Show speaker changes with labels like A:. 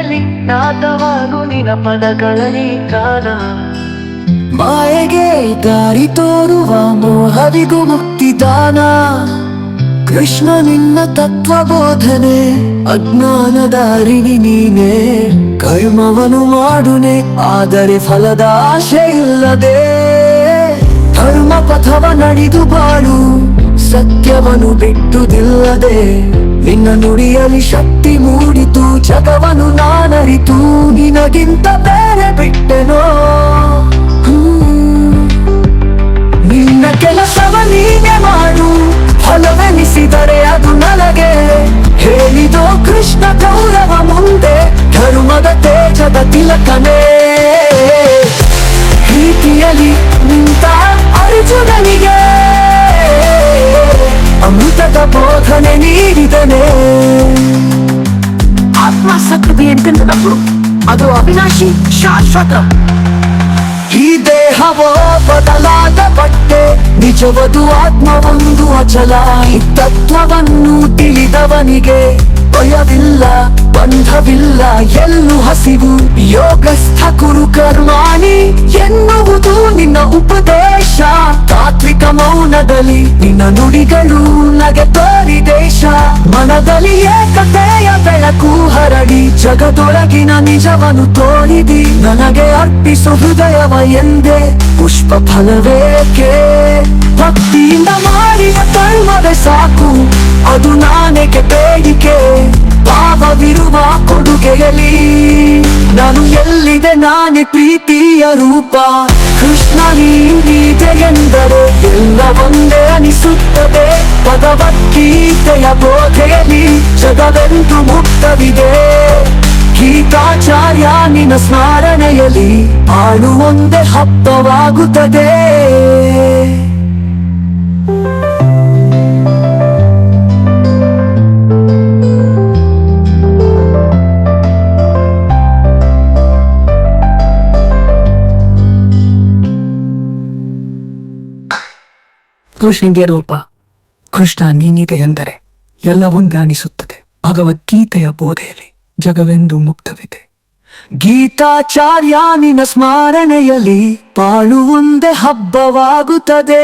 A: ಹೃದಯದಲ್ಲಿ ನಾದವಾಗು ನಿನ ಪದಗಳ ಕಾಲ. ಮಾಯೆಗೆ ದಾರಿ ತೋರುವ ಮೋಹವಿಗೂ ಮುಕ್ತಿದಾನ. ಕೃಷ್ಣ ನಿನ್ನ ತತ್ವ ಬೋಧನೆ, ಅಜ್ಞಾನ ದಾರಿನಿ ನೀನೆ. ಕರ್ಮವನು ಮಾಡುನೆ ಆದರೆ ಫಲದ ಆಶೆ ಇಲ್ಲದೆ. ಧರ್ಮ ಪಥವ ನಡೆದು ಬಾಳು, ಸತ್ಯವನು ಬಿಟ್ಟುದಿಲ್ಲದೆ. ನಿನ್ನ ನುಡಿಯಲ್ಲಿ ಶಕ್ತಿ ಮೂಡಿತು, ಜಗವನು ನಾನರಿತು. ನಿನಗಿಂತ ಬೇರೆ ಬಿಟ್ಟೆನೋ. ನಿನ್ನ ಕೆಲಸವ ನೀನೆ ಮಾಡು, ಫಲವೆನಿಸಿದರೆ ಅದು ನನಗೆ. ಹೇಳಿದೋ ಕೃಷ್ಣ ಗೌರವ ಮುಂದೆ, ಧರ್ಮದ ತೇಜದ ತಿಲಕನೇ. ಪ್ರೀತಿಯಲ್ಲಿ ನಿಂತ ಅರ್ಜುನನಿಗೆ ಅಮೃತದ ಬೋಧನೆ ನೀಡಿದನೆ. ಆತ್ಮ ಸತ್ಯತೆ ಎಂತೆಂದದ್ದು ಅದು ಅವಿನಾಶಿ, ಶಾಶ್ವತ. ಈ ದೇಹವೋ ಬದಲಾದ ಬಟ್ಟೆ, ನಿಜವದು ಆತ್ಮವೊಂದು ಅಚಲ. ಈ ತತ್ವವನ್ನು ತಿಳಿದವನಿಗೆ ಭಯವಿಲ್ಲ, ಬಂಧವಿಲ್ಲ, ಎಲ್ಲೂ ಹಸಿವು. ಯೋಗಸ್ಥ ಕುರು ಕರ್ಮಾಣಿ ಎನ್ನುವುದು ನಿನ್ನ ಉಪದೇಶ. ತಾತ್ವಿಕ ಮೌನದಲ್ಲಿ ನಿನ್ನ ನುಡಿಗಳು ನಗೆ ತೋರಿ ದೇಶ. ಮನದಲ್ಲಿ ಏಕತೆಯ ಬೆಳಕು ಹರಡಿ, ಜಗದೊಳಗಿನ ನಿಜವನ್ನು ತೋರಿದಿ. ನನಗೆ ಅರ್ಪಿಸು ಹೃದಯವ ಎಂದೇ, ಪುಷ್ಪ ಫಲವೇಕೆ. ಭಕ್ತಿಯಿಂದ ಮಾಡಿದ ಕರ್ಮವೇ ಸಾಕು, ಅದು ನಾನೇಕೆ ಬೇಡಿಕೆ. ಭಾವವಿರುವ ಕೊಡುಗೆಯಲ್ಲಿ ನಾನು ಎಲ್ಲಿದೆ ನಾನೇ ಪ್ರೀತಿಯ ರೂಪ. ಕೃಷ್ಣ ನೀಡಿದೆ ಎಂದರೆ ಎಲ್ಲ ಒಂದೇ ಅನಿಸುತ್ತದೆ. ಭಗವದ್ಗೀತೆಯ ಬೋಧೆಯಲ್ಲಿ ಜಗವೆಂದು ಮುಕ್ತವಿದೆ. ಗೀತಾಚಾರ್ಯ ನಿನ್ನ ಸ್ಮರಣೆಯಲ್ಲಿ ಆಳು ಒಂದೇ ಹಬ್ಬವಾಗುತ್ತದೆ. ಕೃಷ್ಣನಿಗೆ ರೂಪ. ಕೃಷ್ಣ ನೀನಿದೆ ಎಂದರೆ ಎಲ್ಲ ಒಂದೇ ಅನಿಸುತ್ತದೆ. ಭಗವದ್ಗೀತೆಯ ಬೋಧೆಯಲ್ಲಿ ಜಗವೆಂದು ಮುಕ್ತವಿದೆ. ಗೀತಾಚಾರ್ಯ ನಿನ್ನ ಸ್ಮರಣೆಯಲ್ಲಿ ಬಾಳು ಒಂದೇ ಹಬ್ಬವಾಗುತ್ತದೆ.